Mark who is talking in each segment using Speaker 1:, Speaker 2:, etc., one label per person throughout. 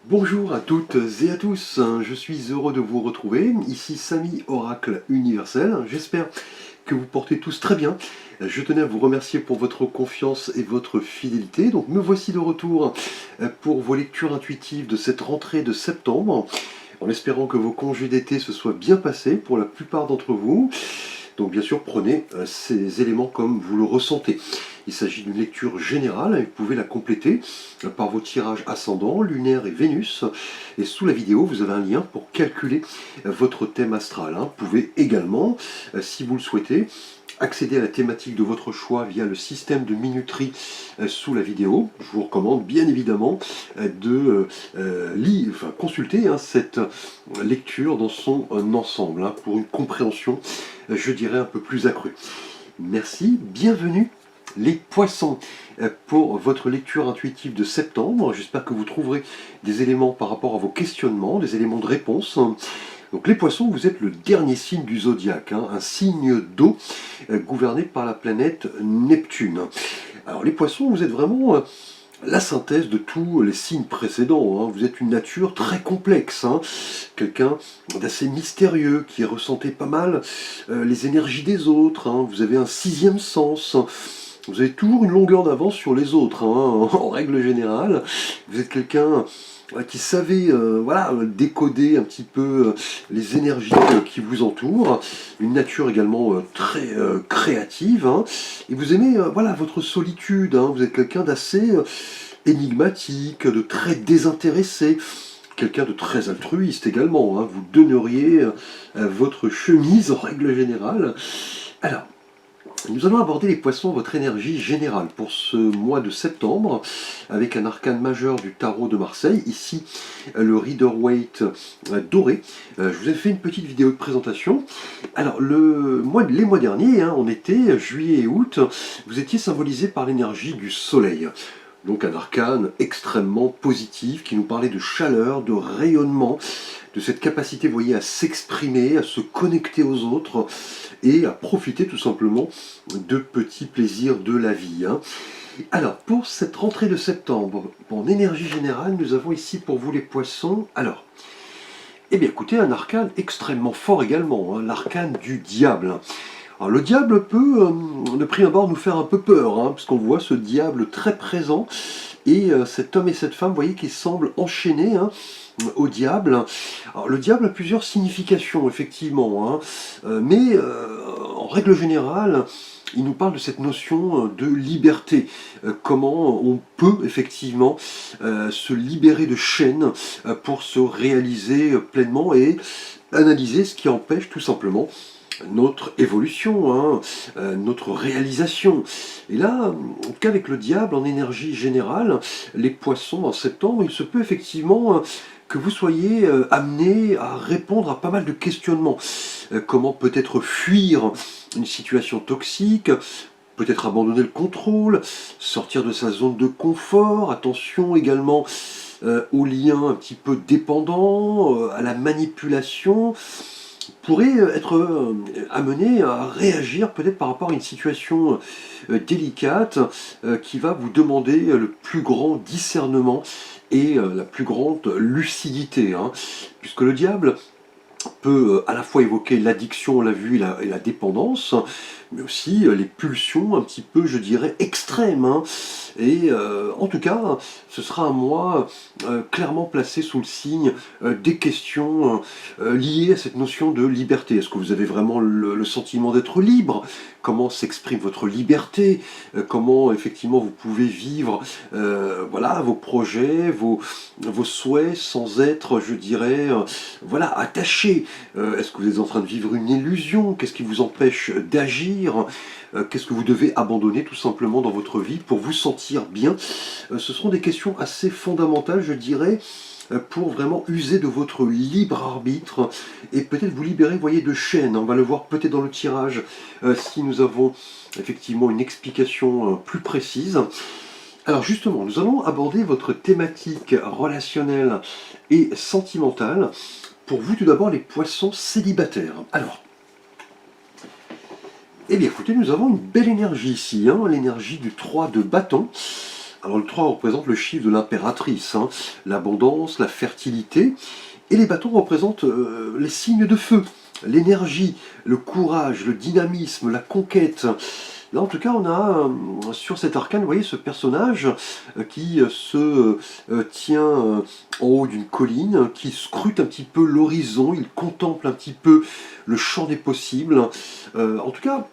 Speaker 1: Bonjour à toutes et à tous, je suis heureux de vous retrouver, ici Samy Oracle Universel, j'espère que vous portez tous très bien. Je tenais à vous remercier pour votre confiance et votre fidélité. Donc me voici de retour pour vos lectures intuitives de cette rentrée de septembre, en espérant que vos congés d'été se soient bien passés pour la plupart d'entre vous. Donc bien sûr, prenez ces éléments comme vous le ressentez. Il s'agit d'une lecture générale, et vous pouvez la compléter par vos tirages ascendants, lunaire et Vénus. Et sous la vidéo, vous avez un lien pour calculer votre thème astral. Vous pouvez également, si vous le souhaitez, accéder à la thématique de votre choix via le système de minuterie sous la vidéo. Je vous recommande bien évidemment de consulter cette lecture dans son ensemble pour une compréhension, je dirais, un peu plus accrue. Merci, bienvenue les poissons pour votre lecture intuitive de septembre. J'espère que vous trouverez des éléments par rapport à vos questionnements, des éléments de réponse. Donc les poissons, vous êtes le dernier signe du zodiaque, un signe d'eau gouverné par la planète Neptune. Alors les poissons, vous êtes vraiment la synthèse de tous les signes précédents. Vous êtes une nature très complexe, quelqu'un d'assez mystérieux qui ressentait pas mal les énergies des autres. Vous avez un sixième sens. Vous avez toujours une longueur d'avance sur les autres, en règle générale. Vous êtes quelqu'un qui savait décoder un petit peu les énergies qui vous entourent. Une nature également très créative. Et vous aimez votre solitude. Vous êtes quelqu'un d'assez énigmatique, de très désintéressé. Quelqu'un de très altruiste également. Vous donneriez votre chemise en règle générale. Alors, nous allons aborder les poissons, votre énergie générale pour ce mois de septembre, avec un arcane majeur du tarot de Marseille, ici le Rider-Waite doré. Je vous ai fait une petite vidéo de présentation. Alors, les mois derniers, on était juillet et août, vous étiez symbolisé par l'énergie du soleil. Donc un arcane extrêmement positif qui nous parlait de chaleur, de rayonnement, de cette capacité, vous voyez, à s'exprimer, à se connecter aux autres et à profiter tout simplement de petits plaisirs de la vie. Alors, pour cette rentrée de septembre, en énergie générale, nous avons ici pour vous les poissons. Alors, eh bien écoutez, un arcane extrêmement fort également, l'arcane du diable. Alors le diable peut, de prime abord, nous faire un peu peur, parce qu'on voit ce diable très présent, et cet homme et cette femme, vous voyez, qui semblent enchaînés au diable. Alors le diable a plusieurs significations, effectivement, mais en règle générale, il nous parle de cette notion de liberté, comment on peut effectivement se libérer de chaînes pour se réaliser pleinement et analyser ce qui empêche tout simplement notre évolution, notre réalisation. Et là, en tout cas avec le diable en énergie générale, les poissons en septembre, il se peut effectivement que vous soyez amené à répondre à pas mal de questionnements. Comment peut-être fuir une situation toxique, peut-être abandonner le contrôle, sortir de sa zone de confort, attention également aux liens un petit peu dépendants, à la manipulation, pourrait être amené à réagir peut-être par rapport à une situation délicate qui va vous demander le plus grand discernement et la plus grande lucidité. Puisque le diable peut à la fois évoquer l'addiction, on l'a vu, et la dépendance, mais aussi les pulsions un petit peu, je dirais, extrêmes. Et en tout cas, ce sera un mois clairement placé sous le signe des questions liées à cette notion de liberté. Est-ce que vous avez vraiment le sentiment d'être libre? Comment s'exprime votre liberté? Comment effectivement vous pouvez vivre vos projets, vos souhaits sans être, je dirais, attaché? Est-ce que vous êtes en train de vivre une illusion? Qu'est-ce qui vous empêche d'agir? Qu'est-ce que vous devez abandonner tout simplement dans votre vie pour vous sentir bien? Ce seront des questions assez fondamentales, je dirais, pour vraiment user de votre libre arbitre et peut-être vous libérer, vous voyez, de chaînes. On va le voir peut-être dans le tirage si nous avons effectivement une explication plus précise. Alors justement, nous allons aborder votre thématique relationnelle et sentimentale. Pour vous, tout d'abord, les poissons célibataires. Alors, eh bien écoutez, nous avons une belle énergie ici, l'énergie du 3 de bâton. Alors le 3 représente le chiffre de l'impératrice, hein, l'abondance, la fertilité, et les bâtons représentent les signes de feu, l'énergie, le courage, le dynamisme, la conquête. Là, en tout cas, on a sur cet arcane, vous voyez, ce personnage qui se tient en haut d'une colline, qui scrute un petit peu l'horizon, il contemple un petit peu le champ des possibles. En tout cas,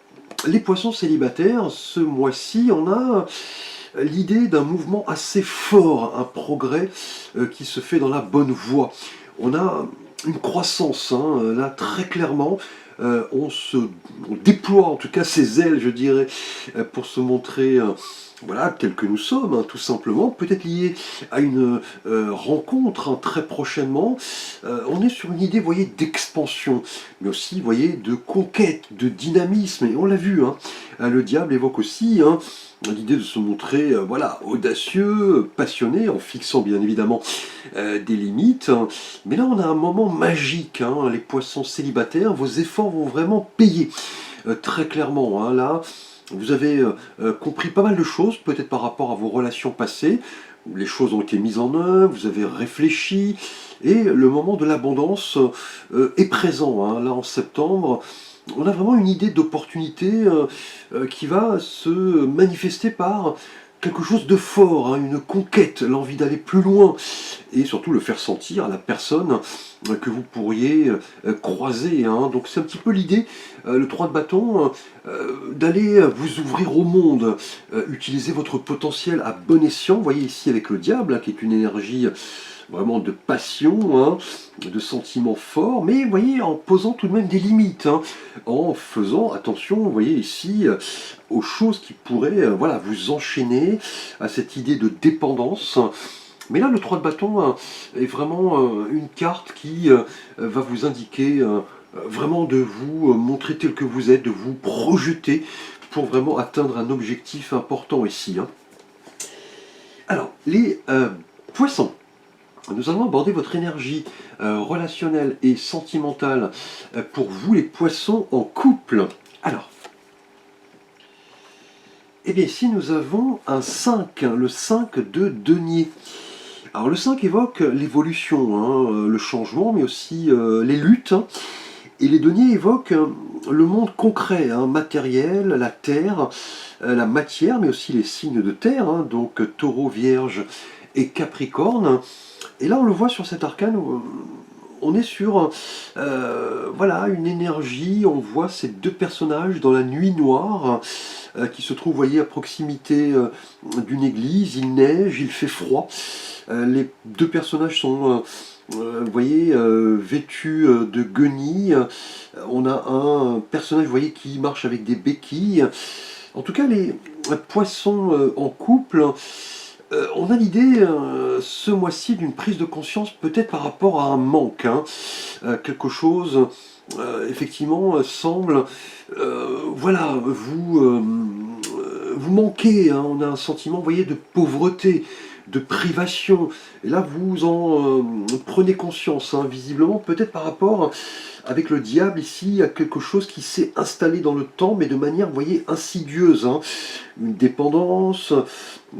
Speaker 1: les poissons célibataires, ce mois-ci, on a l'idée d'un mouvement assez fort, un progrès qui se fait dans la bonne voie. On a une croissance, hein, là très clairement, on déploie en tout cas ses ailes, je dirais, pour se montrer voilà, tel que nous sommes, hein, tout simplement, peut-être lié à une rencontre hein, très prochainement. On est sur une idée, vous voyez, d'expansion, mais aussi, vous voyez, de conquête, de dynamisme, et on l'a vu, hein, le diable évoque aussi hein, l'idée de se montrer voilà, audacieux, passionné, en fixant bien évidemment des limites. Mais là, on a un moment magique, hein, les poissons célibataires, vos efforts vont vraiment payer, très clairement. Hein, là, vous avez compris pas mal de choses, peut-être par rapport à vos relations passées, où les choses ont été mises en œuvre, vous avez réfléchi, et le moment de l'abondance est présent. Hein, là, en septembre, on a vraiment une idée d'opportunité qui va se manifester par quelque chose de fort, hein, une conquête, l'envie d'aller plus loin, et surtout le faire sentir à la personne que vous pourriez croiser. Hein. Donc c'est un petit peu l'idée, le 3 de bâton, d'aller vous ouvrir au monde, utiliser votre potentiel à bon escient. Vous voyez ici avec le diable, hein, qui est une énergie vraiment de passion, hein, de sentiments forts, mais vous voyez, en posant tout de même des limites, hein, en faisant attention, vous voyez ici, aux choses qui pourraient voilà, vous enchaîner à cette idée de dépendance. Mais là, le 3 de bâton est vraiment une carte qui va vous indiquer vraiment de vous montrer tel que vous êtes, de vous projeter pour vraiment atteindre un objectif important ici. Hein. Alors, les poissons. Nous allons aborder votre énergie relationnelle et sentimentale pour vous les poissons en couple. Alors, eh bien ici nous avons un 5, hein, le 5 de denier. Alors le 5 évoque l'évolution, hein, le changement, mais aussi les luttes. Hein, et les deniers évoquent le monde concret, hein, matériel, la terre, la matière, mais aussi les signes de terre, hein, donc taureau, vierge et capricorne. Et là, on le voit sur cet arcane, on est sur voilà, une énergie, on voit ces deux personnages dans la nuit noire qui se trouvent, vous voyez, à proximité d'une église, il neige, il fait froid. Les deux personnages sont, vous voyez, vêtus de guenilles. On a un personnage, vous voyez, qui marche avec des béquilles. En tout cas, les poissons en couple, on a l'idée ce mois-ci d'une prise de conscience peut-être par rapport à un manque. Hein. Quelque chose, effectivement, semble, voilà, vous manquez. Hein. On a un sentiment, vous voyez, de pauvreté, de privation. Et là, vous en prenez conscience, hein, visiblement, peut-être par rapport avec le diable ici, à quelque chose qui s'est installé dans le temps, mais de manière, vous voyez, insidieuse. Hein. Une dépendance,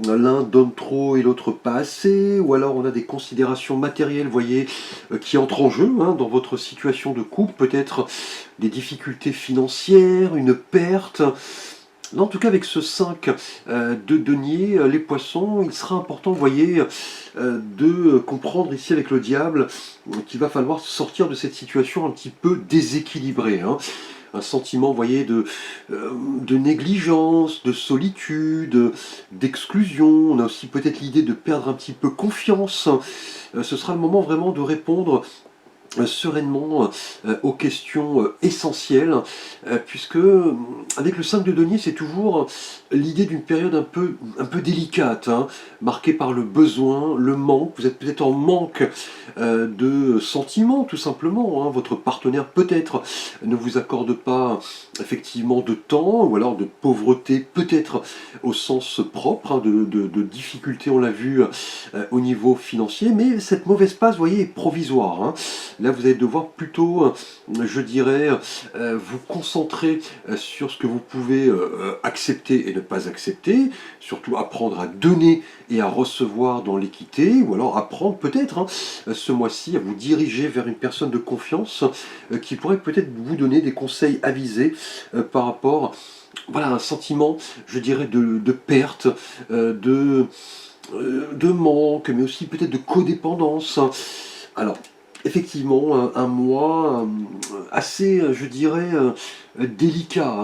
Speaker 1: l'un donne trop et l'autre pas assez, ou alors on a des considérations matérielles, vous voyez, qui entrent en jeu hein, dans votre situation de couple, peut-être des difficultés financières, une perte. Là, en tout cas, avec ce 5 de denier, les poissons, il sera important, vous voyez, de comprendre ici avec le diable qu'il va falloir sortir de cette situation un petit peu déséquilibrée. Hein. Un sentiment, vous voyez, de négligence, de solitude, d'exclusion. On a aussi peut-être l'idée de perdre un petit peu confiance. Ce sera le moment vraiment de répondre sereinement aux questions essentielles, puisque avec le 5 de denier, c'est toujours l'idée d'une période un peu délicate, hein, marquée par le besoin, le manque. Vous êtes peut-être en manque de sentiments, tout simplement. Hein. Votre partenaire peut-être ne vous accorde pas effectivement de temps, ou alors de pauvreté, peut-être au sens propre, hein, de difficultés, on l'a vu au niveau financier, mais cette mauvaise passe, vous voyez, est provisoire. Hein. Là, vous allez devoir plutôt, je dirais, vous concentrer sur ce que vous pouvez accepter et ne pas accepter, surtout apprendre à donner et à recevoir dans l'équité, ou alors apprendre peut-être ce mois-ci à vous diriger vers une personne de confiance qui pourrait peut-être vous donner des conseils avisés par rapport voilà, à un sentiment, je dirais, de perte, de manque, mais aussi peut-être de codépendance. Alors, effectivement, un mois assez, je dirais, délicat,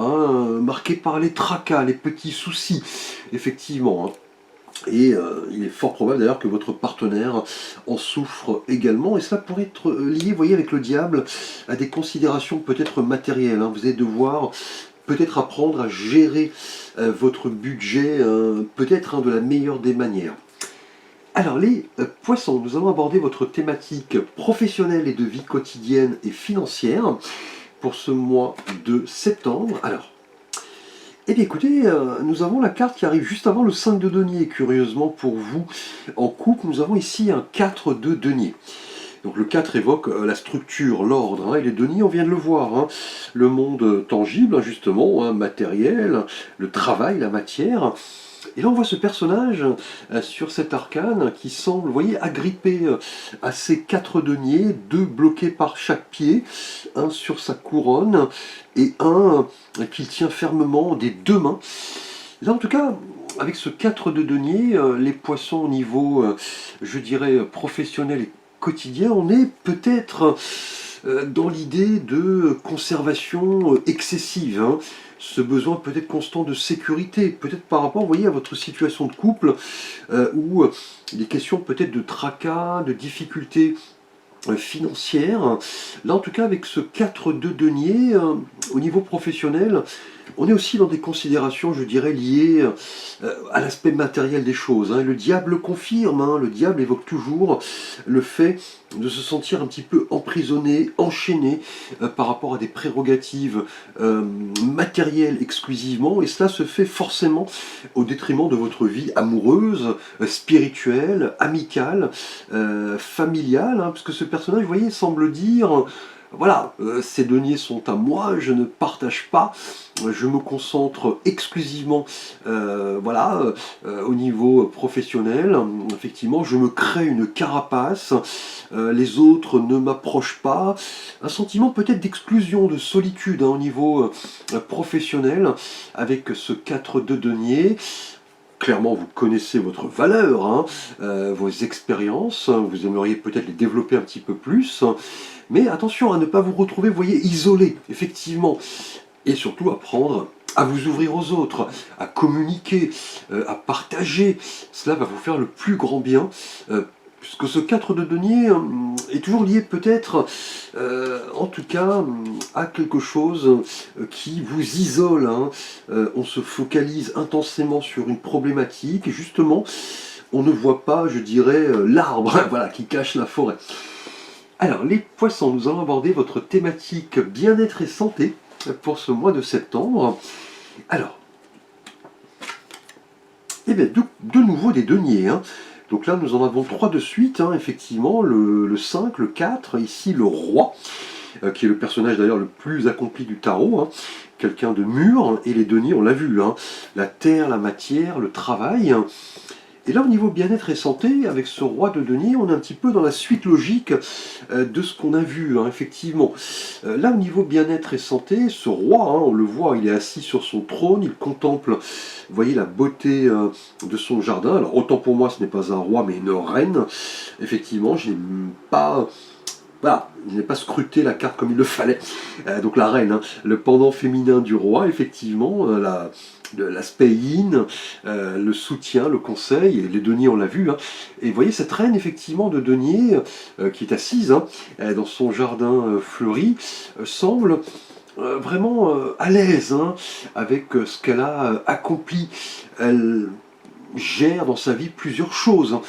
Speaker 1: marqué par les tracas, les petits soucis, effectivement. Et il est fort probable d'ailleurs que votre partenaire en souffre également, et cela pourrait être lié, vous voyez, avec le diable, à des considérations peut-être matérielles. Vous allez devoir peut-être apprendre à gérer votre budget, peut-être de la meilleure des manières. Alors les poissons, nous allons aborder votre thématique professionnelle et de vie quotidienne et financière pour ce mois de septembre. Alors, eh bien écoutez, nous avons la carte qui arrive juste avant le 5 de denier. Curieusement pour vous, en couple, nous avons ici un 4 de denier. Donc le 4 évoque la structure, l'ordre, et les deniers, on vient de le voir. Le monde tangible, justement, matériel, le travail, la matière. Et là, on voit ce personnage sur cet arcane qui semble, vous voyez, agrippé à ces 4 deniers, 2 bloqués par chaque pied, un sur sa couronne et un qu'il tient fermement des 2 mains. Là, en tout cas, avec ce 4 de denier, les poissons au niveau, je dirais, professionnel et quotidien, on est peut-être dans l'idée de conservation excessive, ce besoin peut-être constant de sécurité, peut-être par rapport, vous voyez, à votre situation de couple, où il est question peut-être de tracas, de difficultés financières. Là, en tout cas, avec ce 4 de denier, au niveau professionnel, on est aussi dans des considérations, je dirais, liées à l'aspect matériel des choses. Le diable confirme, le diable évoque toujours le fait de se sentir un petit peu emprisonné, enchaîné par rapport à des prérogatives matérielles exclusivement, et cela se fait forcément au détriment de votre vie amoureuse, spirituelle, amicale, familiale, parce que ce personnage, vous voyez, semble dire... Voilà, ces deniers sont à moi, je ne partage pas, je me concentre exclusivement au niveau professionnel. Effectivement, je me crée une carapace, les autres ne m'approchent pas. Un sentiment peut-être d'exclusion, de solitude au niveau professionnel, avec ce 4 de denier. Clairement, vous connaissez votre valeur, vos expériences, vous aimeriez peut-être les développer un petit peu plus. Mais attention à ne pas vous retrouver, vous voyez, isolé, effectivement. Et surtout apprendre à vous ouvrir aux autres, à communiquer, à partager. Cela va vous faire le plus grand bien. Puisque ce 4 de denier est toujours lié peut-être, en tout cas, à quelque chose qui vous isole. On se focalise intensément sur une problématique et justement, on ne voit pas, je dirais, l'arbre voilà, qui cache la forêt. Alors, les poissons, nous allons aborder votre thématique bien-être et santé pour ce mois de septembre. Alors, eh bien, de nouveau des deniers. Donc là, nous en avons 3 de suite, effectivement, le 5, le 4, ici le roi, qui est le personnage d'ailleurs le plus accompli du tarot, quelqu'un de mûr, et les deniers, on l'a vu, la terre, la matière, le travail. Et là, au niveau bien-être et santé, avec ce roi de denier, on est un petit peu dans la suite logique de ce qu'on a vu, effectivement. Là, au niveau bien-être et santé, ce roi, on le voit, il est assis sur son trône, il contemple, vous voyez, la beauté de son jardin. Alors, autant pour moi, ce n'est pas un roi, mais une reine. Effectivement, je n'ai pas... Voilà, je n'ai pas scruté la carte comme il le fallait. Donc la reine, le pendant féminin du roi, effectivement, l'aspect yin, le soutien, le conseil, et les deniers on l'a vu. Et vous voyez cette reine effectivement de denier qui est assise dans son jardin fleuri, semble vraiment à l'aise avec ce qu'elle a accompli. Elle gère dans sa vie plusieurs choses, hein.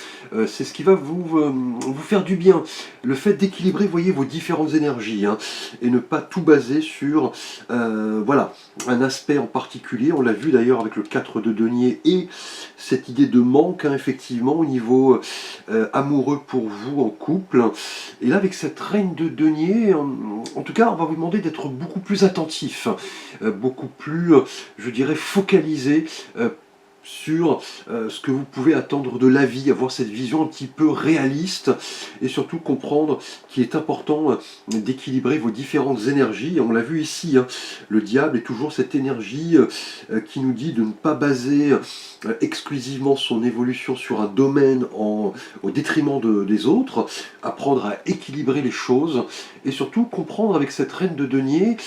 Speaker 1: C'est ce qui va vous faire du bien. Le fait d'équilibrer, voyez, vos différentes énergies, hein, et ne pas tout baser sur voilà, un aspect en particulier. On l'a vu d'ailleurs avec le 4 de denier et cette idée de manque, hein, effectivement, au niveau amoureux pour vous en couple. Et là, avec cette reine de denier, en tout cas, on va vous demander d'être beaucoup plus attentif, beaucoup plus, je dirais, focalisé sur ce que vous pouvez attendre de la vie, avoir cette vision un petit peu réaliste et surtout comprendre qu'il est important d'équilibrer vos différentes énergies. On l'a vu ici, hein, le diable est toujours cette énergie qui nous dit de ne pas baser exclusivement son évolution sur un domaine au détriment des autres, apprendre à équilibrer les choses et surtout comprendre avec cette reine de denier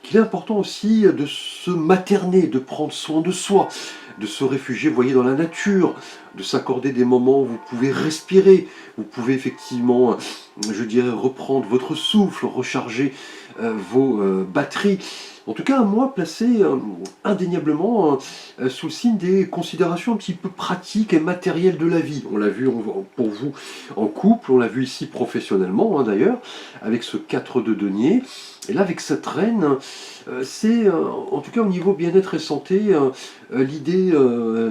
Speaker 1: qu'il est important aussi de se materner, de prendre soin de soi, de se réfugier, vous voyez, dans la nature, de s'accorder des moments où vous pouvez respirer, vous pouvez effectivement, je dirais, reprendre votre souffle, recharger vos batteries. En tout cas, moi, placé indéniablement sous le signe des considérations un petit peu pratiques et matérielles de la vie. On l'a vu pour vous en couple, on l'a vu ici professionnellement, hein, d'ailleurs, avec ce 4 de denier. Et là, avec cette reine, c'est, en tout cas au niveau bien-être et santé, l'idée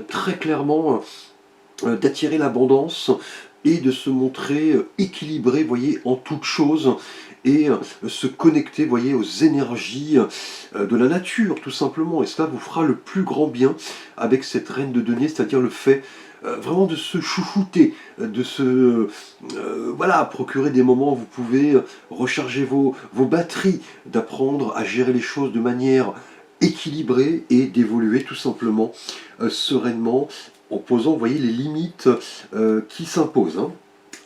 Speaker 1: très clairement d'attirer l'abondance et de se montrer équilibré, voyez, en toute chose, et se connecter, voyez, aux énergies de la nature, tout simplement. Et cela vous fera le plus grand bien avec cette reine de denier, c'est-à-dire le fait vraiment de se chouchouter, de se voilà, procurer des moments où vous pouvez recharger vos batteries, d'apprendre à gérer les choses de manière équilibrée et d'évoluer tout simplement sereinement en posant, vous voyez, les limites qui s'imposent, hein.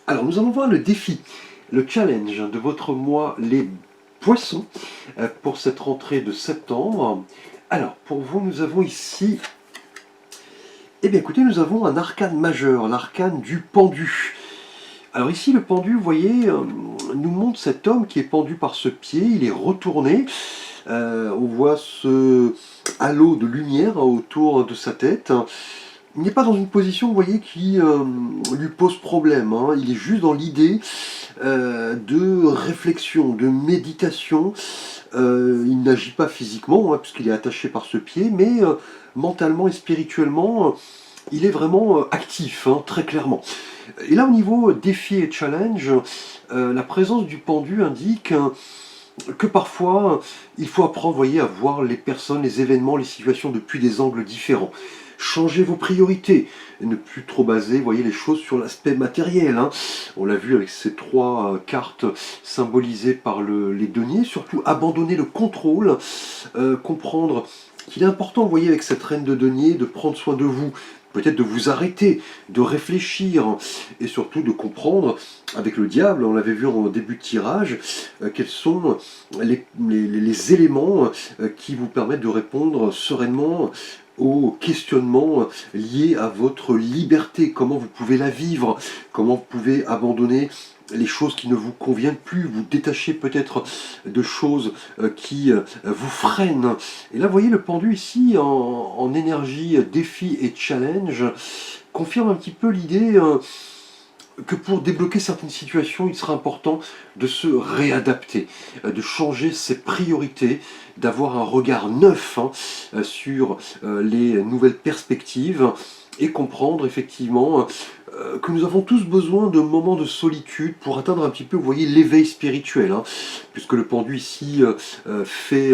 Speaker 1: Alors, nous allons voir le défi, le challenge de votre mois, les poissons, pour cette rentrée de septembre. Alors, pour vous, nous avons ici, eh bien, écoutez, nous avons un arcane majeur, l'arcane du pendu. Alors ici, le pendu, vous voyez, nous montre cet homme qui est pendu par ce pied, il est retourné. On voit ce halo de lumière autour de sa tête. Il n'est pas dans une position, vous voyez, qui lui pose problème, hein. Il est juste dans l'idée de réflexion, de méditation. Il n'agit pas physiquement, hein, puisqu'il est attaché par ce pied, mais mentalement et spirituellement, il est vraiment actif, hein, très clairement. Et là, au niveau défi et challenge, la présence du pendu indique que parfois, il faut apprendre, vous voyez, à voir les personnes, les événements, les situations depuis des angles différents. Changez vos priorités, et ne plus trop baser, voyez, les choses sur l'aspect matériel, hein. On l'a vu avec ces trois cartes symbolisées par les deniers, surtout abandonner le contrôle, comprendre qu'il est important, vous voyez, avec cette reine de denier, de prendre soin de vous, peut-être de vous arrêter, de réfléchir, et surtout de comprendre, avec le diable, on l'avait vu en début de tirage, quels sont les éléments qui vous permettent de répondre sereinement aux questionnements liés à votre liberté, comment vous pouvez la vivre, comment vous pouvez abandonner les choses qui ne vous conviennent plus, vous détacher peut-être de choses qui vous freinent. Et là, vous voyez le pendu ici en énergie, défi et challenge, confirme un petit peu l'idée que pour débloquer certaines situations, il sera important de se réadapter, de changer ses priorités, d'avoir un regard neuf, hein, sur les nouvelles perspectives et comprendre effectivement que nous avons tous besoin de moments de solitude pour atteindre un petit peu, vous voyez, l'éveil spirituel, hein, puisque le pendu ici fait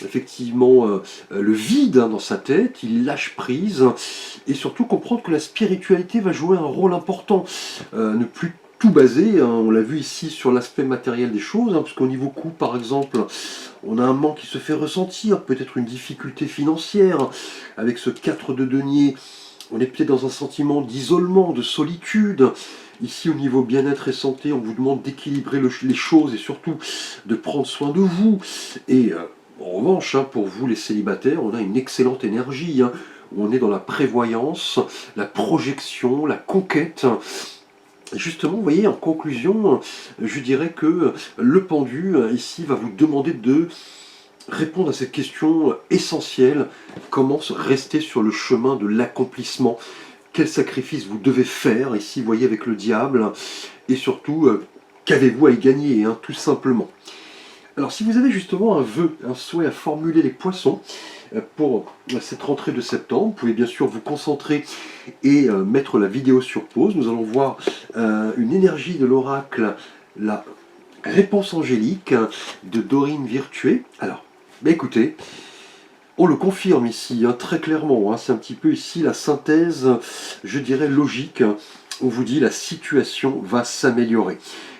Speaker 1: effectivement le vide, hein, dans sa tête, il lâche prise, et surtout comprendre que la spiritualité va jouer un rôle important, ne plus tout baser, hein, on l'a vu ici sur l'aspect matériel des choses, hein, parce qu'au niveau coût par exemple, on a un manque qui se fait ressentir, peut-être une difficulté financière, avec ce 4 de denier, on est peut-être dans un sentiment d'isolement, de solitude. Ici, au niveau bien-être et santé, on vous demande d'équilibrer les choses et surtout de prendre soin de vous. Et en revanche, hein, pour vous les célibataires, on a une excellente énergie, hein, où on est dans la prévoyance, la projection, la conquête. Justement, vous voyez, en conclusion, je dirais que le pendu, ici, va vous demander de répondre à cette question essentielle, comment rester sur le chemin de l'accomplissement, quel sacrifice vous devez faire ici, vous voyez, avec le diable, et surtout, qu'avez-vous à y gagner, hein, tout simplement. Alors si vous avez justement un vœu, un souhait à formuler les poissons pour cette rentrée de septembre, vous pouvez bien sûr vous concentrer et mettre la vidéo sur pause. Nous allons voir une énergie de l'oracle, la réponse angélique de Dorine Virtué. Alors, écoutez, on le confirme ici, hein, très clairement, hein, c'est un petit peu ici la synthèse, je dirais, logique. On vous dit la situation va s'améliorer.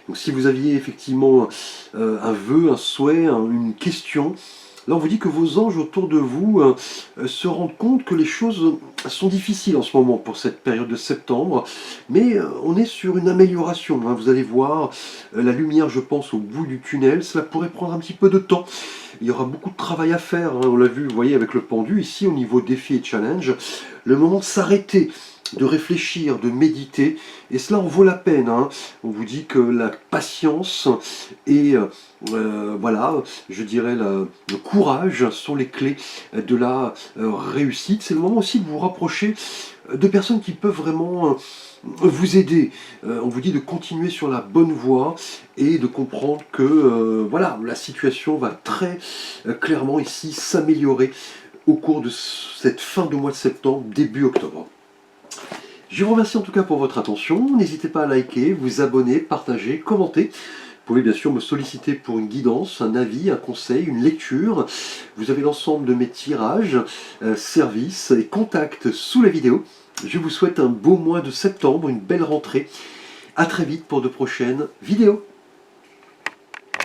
Speaker 1: Donc si vous aviez effectivement un vœu, un souhait, une question, là on vous dit que vos anges autour de vous se rendent compte que les choses sont difficiles en ce moment pour cette période de septembre, mais on est sur une amélioration, hein. Vous allez voir la lumière, je pense, au bout du tunnel. Cela pourrait prendre un petit peu de temps. Il y aura beaucoup de travail à faire, hein. On l'a vu, vous voyez, avec le pendu, ici au niveau défi et challenge, le moment de s'arrêter, de réfléchir, de méditer, et cela en vaut la peine, hein. On vous dit que la patience et voilà, je dirais le courage sont les clés de la réussite. C'est le moment aussi de vous rapprocher de personnes qui peuvent vraiment vous aider. On vous dit de continuer sur la bonne voie et de comprendre que voilà, la situation va très clairement ici s'améliorer au cours de cette fin de mois de septembre, début octobre. Je vous remercie en tout cas pour votre attention. N'hésitez pas à liker, vous abonner, partager, commenter. Vous pouvez bien sûr me solliciter pour une guidance, un avis, un conseil, une lecture. Vous avez l'ensemble de mes tirages, services et contacts sous la vidéo. Je vous souhaite un beau mois de septembre, une belle rentrée. A très vite pour de prochaines vidéos.